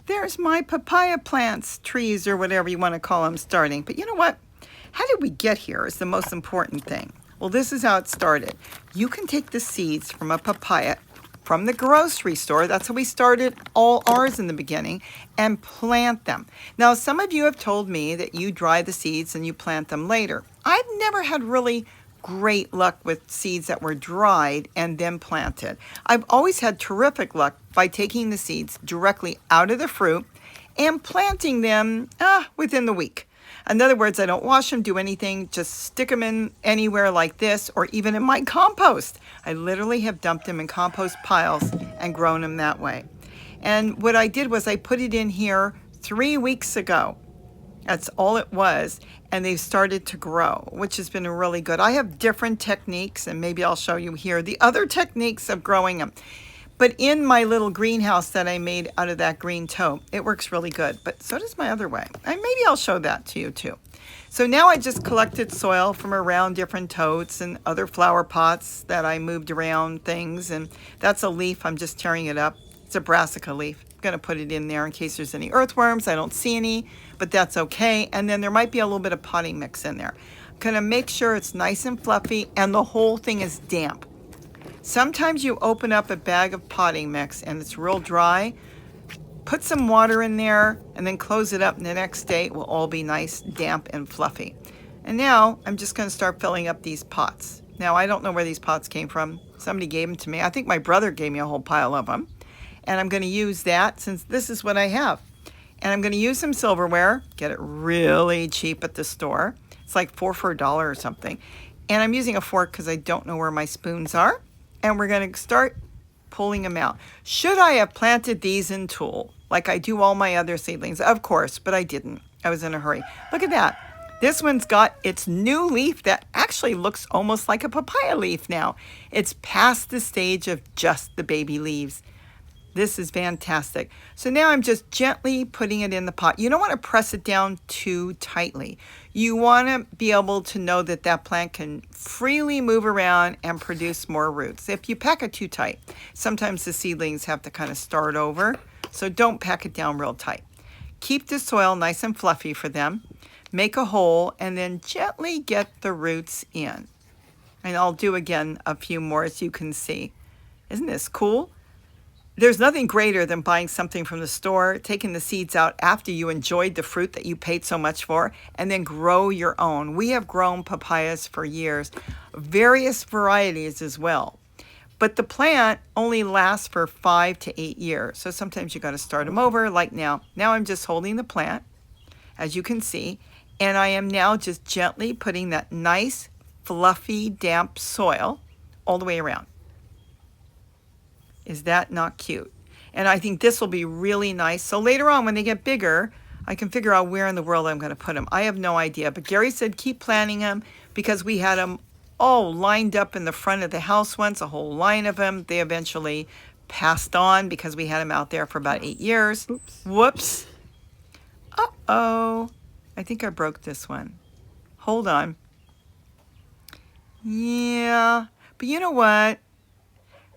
there's my papaya plants, trees, or whatever you want to call them starting. But you know what? How did we get here is the most important thing. Well, this is how it started. You can take the seeds from a papaya from the grocery store. That's how we started all ours in the beginning, and plant them. Now, some of you have told me that you dry the seeds and you plant them later. I've never had really great luck with seeds that were dried and then planted. I've always had terrific luck by taking the seeds directly out of the fruit and planting them within the week. In other words, I don't wash them, do anything, just stick them in anywhere like this, or even in my compost. I literally have dumped them in compost piles and grown them that way. And what I did was I put it in here 3 weeks ago. That's all it was. And they've started to grow, which has been really good. I have different techniques, and maybe I'll show you here the other techniques of growing them. But in my little greenhouse that I made out of that green tote, it works really good. But so does my other way. And maybe I'll show that to you too. So now I just collected soil from around different totes and other flower pots that I moved around things. And that's a leaf. I'm just tearing it up. It's a brassica leaf. I'm going to put it in there in case there's any earthworms. I don't see any, but that's okay. And then there might be a little bit of potting mix in there. I'm going to make sure it's nice and fluffy and the whole thing is damp. Sometimes you open up a bag of potting mix and it's real dry. Put some water in there and then close it up, and the next day it will all be nice, damp, and fluffy. And now I'm just going to start filling up these pots. Now, I don't know where these pots came from. Somebody gave them to me. I think my brother gave me a whole pile of them. And I'm going to use that since this is what I have. And I'm going to use some silverware. Get it really cheap at the store. It's like 4 for $1 or something. And I'm using a fork because I don't know where my spoons are. And we're going to start pulling them out. Should I have planted these in tulle like I do all my other seedlings? Of course, but I didn't. I was in a hurry. Look at that. This one's got its new leaf that actually looks almost like a papaya leaf now. It's past the stage of just the baby leaves. This is fantastic. So now I'm just gently putting it in the pot. You don't want to press it down too tightly. You want to be able to know that that plant can freely move around and produce more roots. If you pack it too tight, sometimes the seedlings have to kind of start over. So don't pack it down real tight. Keep the soil nice and fluffy for them. Make a hole and then gently get the roots in. And I'll do again a few more as you can see. Isn't this cool? There's nothing greater than buying something from the store, taking the seeds out after you enjoyed the fruit that you paid so much for, and then grow your own. We have grown papayas for years, various varieties as well. But the plant only lasts for 5 to 8 years. So sometimes you got to start them over, like now. Now I'm just holding the plant, as you can see, and I am now just gently putting that nice, fluffy, damp soil all the way around. Is that not cute? And I think this will be really nice. So later on when they get bigger, I can figure out where in the world I'm going to put them. I have no idea. But Gary said keep planting them because we had them all lined up in the front of the house once, a whole line of them. They eventually passed on because we had them out there for about 8 years. Oops. Whoops. Uh-oh. I think I broke this one. Hold on. Yeah. But you know what?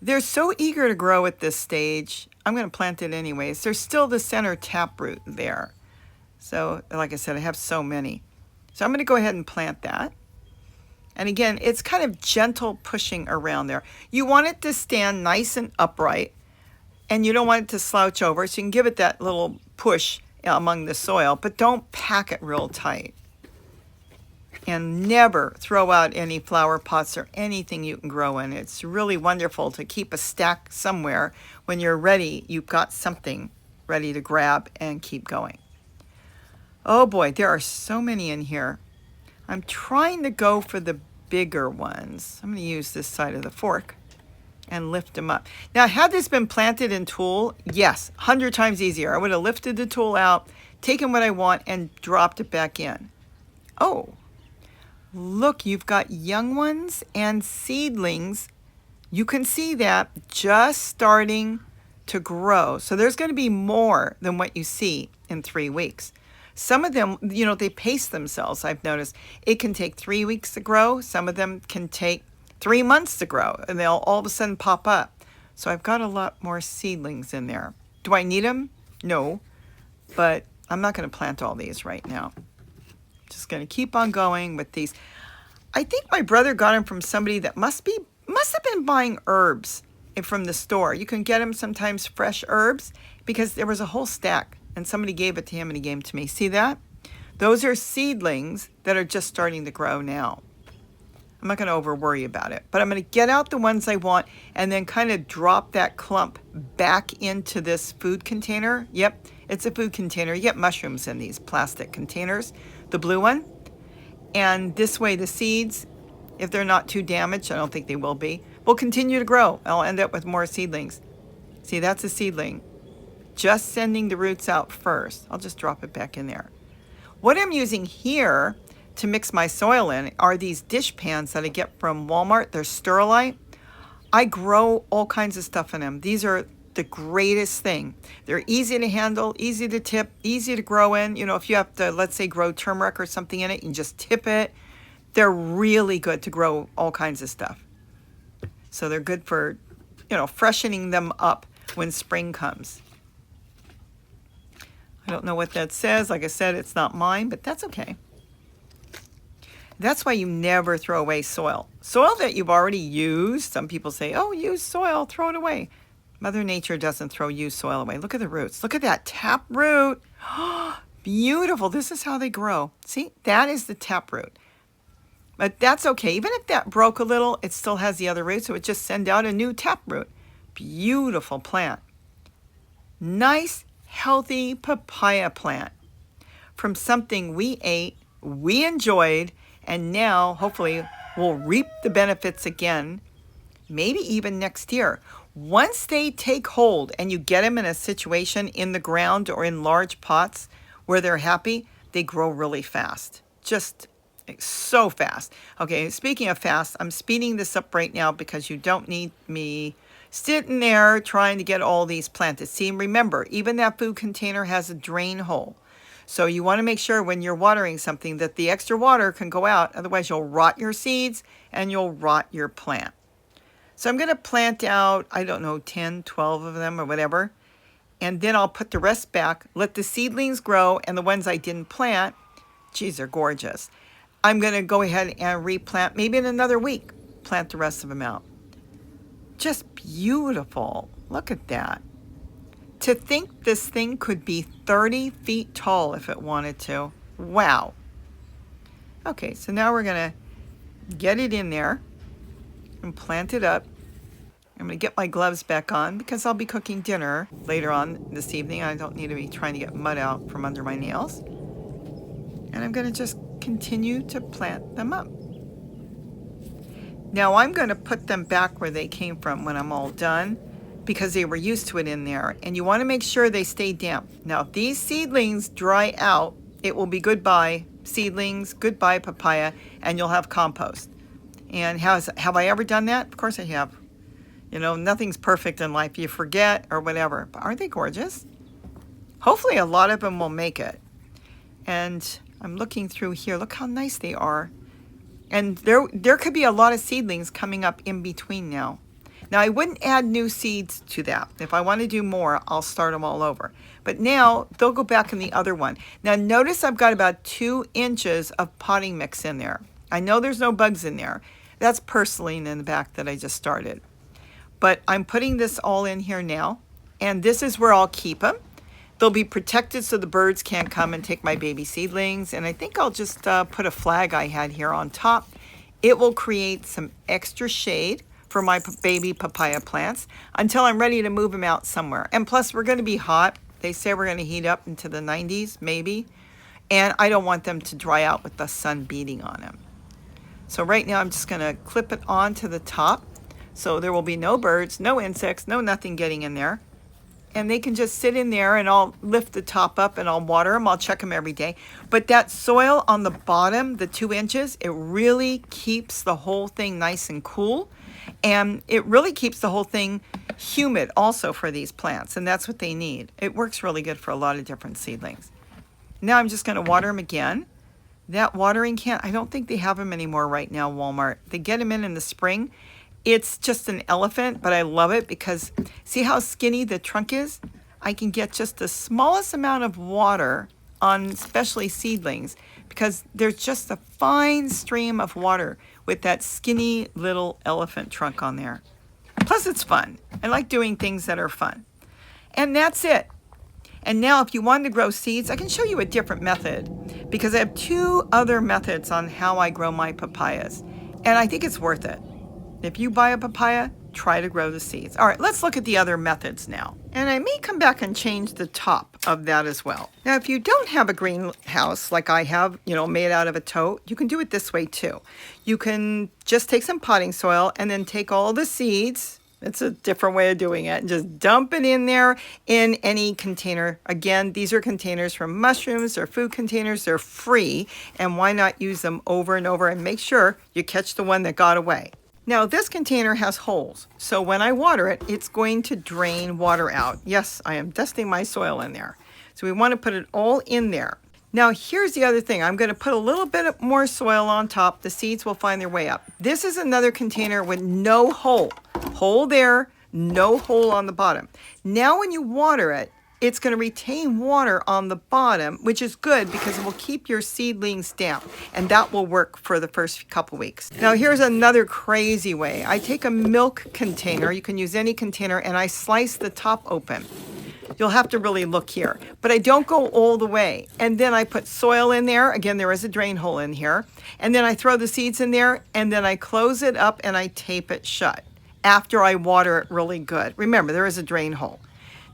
They're so eager to grow at this stage. I'm going to plant it anyways. There's still the center taproot there. So, like I said, I have so many. So I'm going to go ahead and plant that. And again, it's kind of gentle pushing around there. You want it to stand nice and upright. And you don't want it to slouch over. So you can give it that little push among the soil. But don't pack it real tight. And never throw out any flower pots or anything you can grow in. It's really wonderful to keep a stack somewhere. When you're ready, you've got something ready to grab and keep going. Oh boy, there are so many in here. I'm trying to go for the bigger ones. I'm going to use this side of the fork and lift them up. Now, had this been planted in tulle, yes, 100 times easier. I would have lifted the tulle out, taken what I want, and dropped it back in. Oh. Look, you've got young ones and seedlings. You can see that just starting to grow. So there's going to be more than what you see in 3 weeks. Some of them, they pace themselves, I've noticed. It can take 3 weeks to grow. Some of them can take 3 months to grow, and they'll all of a sudden pop up. So I've got a lot more seedlings in there. Do I need them? No. but I'm not going to plant all these right now. Just going to keep on going with these. I think my brother got them from somebody that must have been buying herbs from the store. You can get them sometimes fresh herbs, because there was a whole stack and somebody gave it to him and he gave them to me. See that? Those are seedlings that are just starting to grow now. I'm not going to over worry about it, but I'm going to get out the ones I want and then kind of drop that clump back into this food container. Yep, it's a food container. You get mushrooms in these plastic containers, the blue one. And this way the seeds, if they're not too damaged, I don't think they will be, will continue to grow. I'll end up with more seedlings. See, that's a seedling. Just sending the roots out first. I'll just drop it back in there. What I'm using here to mix my soil in are these dish pans that I get from Walmart. They're Sterilite. I grow all kinds of stuff in them. These are the greatest thing. They're easy to handle, easy to tip, easy to grow in. You know, if you have to, let's say, grow turmeric or something in it, you can just tip it. They're really good to grow all kinds of stuff. So they're good for, you know, freshening them up when spring comes. I don't know what that says. Like I said, it's not mine, but that's okay. That's why you never throw away soil. Soil that you've already used. Some people say, oh, use soil, throw it away. Mother Nature doesn't throw used soil away. Look at the roots. Look at that tap root. Beautiful. This is how they grow. See, that is the tap root. But that's okay. Even if that broke a little, it still has the other root, so it just send out a new tap root. Beautiful plant. Nice, healthy papaya plant from something we ate, we enjoyed, and now hopefully we'll reap the benefits again, maybe even next year. Once they take hold and you get them in a situation in the ground or in large pots where they're happy, they grow really fast. Just so fast. Okay, speaking of fast, I'm speeding this up right now because you don't need me sitting there trying to get all these planted. See, remember, even that food container has a drain hole. So you want to make sure when you're watering something that the extra water can go out. Otherwise, you'll rot your seeds and you'll rot your plant. So I'm going to plant out, I don't know, 10, 12 of them or whatever. And then I'll put the rest back, let the seedlings grow, and the ones I didn't plant, geez, they're gorgeous. I'm going to go ahead and replant, maybe in another week, plant the rest of them out. Just beautiful. Look at that. To think this thing could be 30 feet tall if it wanted to. Wow. Okay, so now we're going to get it in there and plant it up. I'm going to get my gloves back on because I'll be cooking dinner later on this evening. I don't need to be trying to get mud out from under my nails. And I'm going to just continue to plant them up. Now I'm going to put them back where they came from when I'm all done because they were used to it in there. And you want to make sure they stay damp. Now if these seedlings dry out, it will be goodbye seedlings, goodbye papaya, and you'll have compost. And have I ever done that? Of course I have. You know, nothing's perfect in life. You forget or whatever. But aren't they gorgeous? Hopefully a lot of them will make it. And I'm looking through here. Look how nice they are. And there could be a lot of seedlings coming up in between now. Now, I wouldn't add new seeds to that. If I want to do more, I'll start them all over. But now, they'll go back in the other one. Now, notice I've got about 2 inches of potting mix in there. I know there's no bugs in there. That's purslane in the back that I just started. But I'm putting this all in here now. And this is where I'll keep them. They'll be protected so the birds can't come and take my baby seedlings. And I think I'll just put a flag I had here on top. It will create some extra shade for my baby papaya plants until I'm ready to move them out somewhere. And plus, we're going to be hot. They say we're going to heat up into the 90s, maybe. And I don't want them to dry out with the sun beating on them. So right now, I'm just going to clip it onto the top. So there will be no birds, no insects, no nothing getting in there. And they can just sit in there and I'll lift the top up and I'll water them. I'll check them every day. But that soil on the bottom, the 2 inches, it really keeps the whole thing nice and cool. And it really keeps the whole thing humid also for these plants. And that's what they need. It works really good for a lot of different seedlings. Now I'm just going to water them again. That watering can, I don't think they have them anymore right now, Walmart. They get them in the spring. It's just an elephant, but I love it because see how skinny the trunk is? I can get just the smallest amount of water on especially seedlings because there's just a fine stream of water with that skinny little elephant trunk on there. Plus it's fun. I like doing things that are fun. And that's it. And now if you want to grow seeds, I can show you a different method because I have 2 other methods on how I grow my papayas. And I think it's worth it. If you buy a papaya, try to grow the seeds. All right, let's look at the other methods now. And I may come back and change the top of that as well. Now, if you don't have a greenhouse like I have, made out of a tote, you can do it this way too. You can just take some potting soil and then take all the seeds. It's a different way of doing it. And just dump it in there in any container. Again, these are containers for mushrooms or food containers. They're free. And why not use them over and over and make sure you catch the one that got away. Now this container has holes, so when I water it, it's going to drain water out. Yes, I am dusting my soil in there. So we want to put it all in there. Now here's the other thing. I'm going to put a little bit more soil on top. The seeds will find their way up. This is another container with no hole. Hole there, no hole on the bottom. Now when you water it, it's going to retain water on the bottom, which is good because it will keep your seedlings damp, and that will work for the first couple weeks. Now here's another crazy way. I take a milk container, you can use any container, and I slice the top open. You'll have to really look here, but I don't go all the way. And then I put soil in there. Again, there is a drain hole in here. And then I throw the seeds in there, and then I close it up and I tape it shut after I water it really good. Remember, there is a drain hole.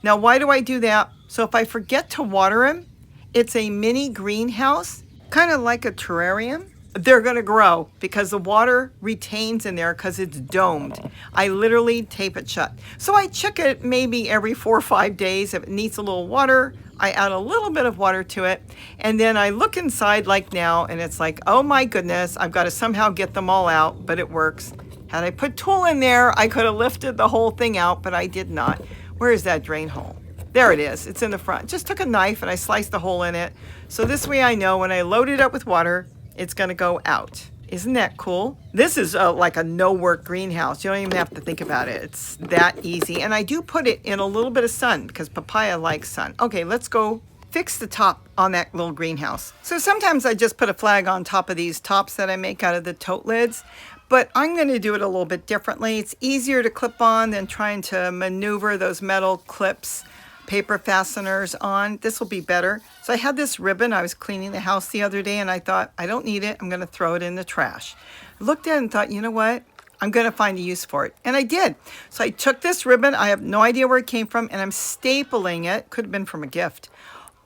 Now, why do I do that? So if I forget to water them, it's a mini greenhouse, kind of like a terrarium. They're going to grow because the water retains in there because it's domed. I literally tape it shut. So I check it maybe every 4 or 5 days. If it needs a little water, I add a little bit of water to it. And then I look inside like now, and it's like, oh my goodness, I've got to somehow get them all out, but it works. Had I put tool in there, I could have lifted the whole thing out, but I did not. Where is that drain hole? There it is. It's in the front. Just took a knife and I sliced a hole in it. So this way I know when I load it up with water, it's going to go out. Isn't that cool? This is like a no-work greenhouse. You don't even have to think about it. It's that easy. And I do put it in a little bit of sun because papaya likes sun. Okay, let's go fix the top on that little greenhouse. So sometimes I just put a flag on top of these tops that I make out of the tote lids. But I'm going to do it a little bit differently. It's easier to clip on than trying to maneuver those metal clips, paper fasteners on. This will be better. So I had this ribbon. I was cleaning the house the other day and I thought, I don't need it. I'm going to throw it in the trash. I looked at it and thought, you know what? I'm going to find a use for it. And I did. So I took this ribbon. I have no idea where it came from. And I'm stapling it. Could have been from a gift.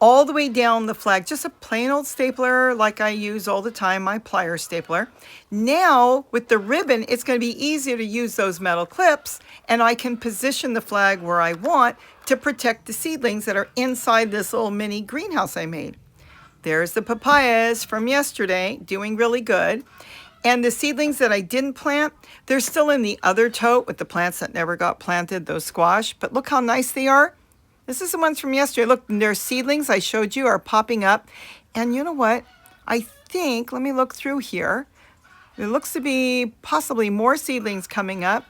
All the way down the flag, just a plain old stapler like I use all the time, my pliers stapler. Now, with the ribbon, it's going to be easier to use those metal clips, and I can position the flag where I want to protect the seedlings that are inside this little mini greenhouse I made. There's the papayas from yesterday, doing really good. And the seedlings that I didn't plant, they're still in the other tote with the plants that never got planted, those squash. But look how nice they are. This is the ones from yesterday. Look, their seedlings I showed you are popping up. And you know what? I think, let me look through here. There looks to be possibly more seedlings coming up.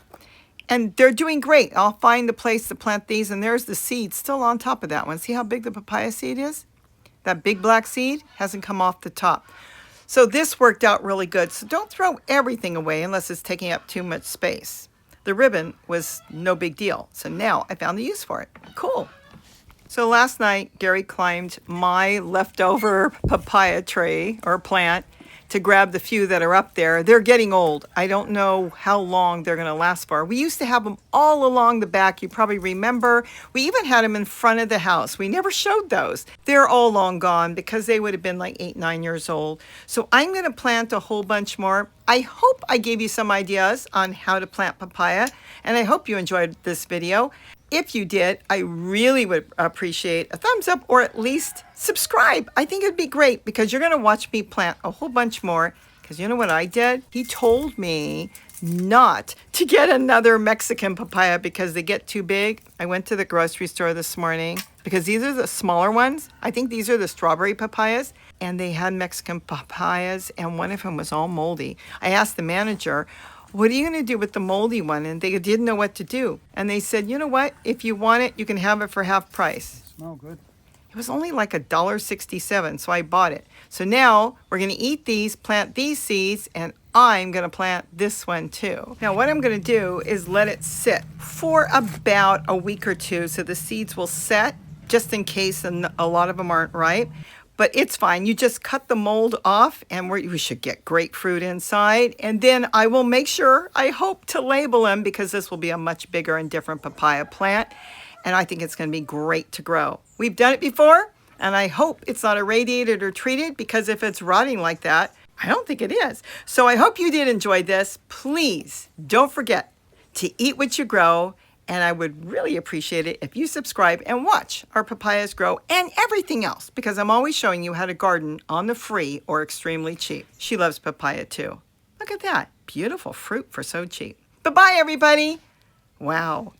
And they're doing great. I'll find a place to plant these. And there's the seed still on top of that one. See how big the papaya seed is? That big black seed hasn't come off the top. So this worked out really good. So don't throw everything away unless it's taking up too much space. The ribbon was no big deal. So now I found the use for it. Cool. So last night, Gary climbed my leftover papaya tree or plant to grab the few that are up there. They're getting old. I don't know how long they're going to last for. We used to have them all along the back. You probably remember. We even had them in front of the house. We never showed those. They're all long gone because they would have been like 8, 9 years old. So I'm going to plant a whole bunch more. I hope I gave you some ideas on how to plant papaya, and I hope you enjoyed this video. If you did, I really would appreciate a thumbs up or at least subscribe. I think it'd be great because you're going to watch me plant a whole bunch more. Because you know what I did? He told me not to get another Mexican papaya because they get too big. I went to the grocery store this morning because these are the smaller ones. I think these are the strawberry papayas. And they had Mexican papayas and one of them was all moldy. I asked the manager, what are you going to do with the moldy one? And they didn't know what to do. And they said, you know what? If you want it, you can have it for half price. Smell good. It was only like $1.67, so I bought it. So now we're going to eat these, plant these seeds, and I'm going to plant this one too. Now what I'm going to do is let it sit for about a week or two so the seeds will set, just in case a lot of them aren't ripe. But it's fine. You just cut the mold off, and we should get grapefruit inside. And then I will make sure, I hope, to label them, because this will be a much bigger and different papaya plant. And I think it's going to be great to grow. We've done it before, and I hope it's not irradiated or treated, because if it's rotting like that, I don't think it is. So I hope you did enjoy this. Please don't forget to eat what you grow. And I would really appreciate it if you subscribe and watch our papayas grow and everything else, because I'm always showing you how to garden on the free or extremely cheap. She loves papaya too. Look at that. Beautiful fruit for so cheap. Bye-bye, everybody. Wow.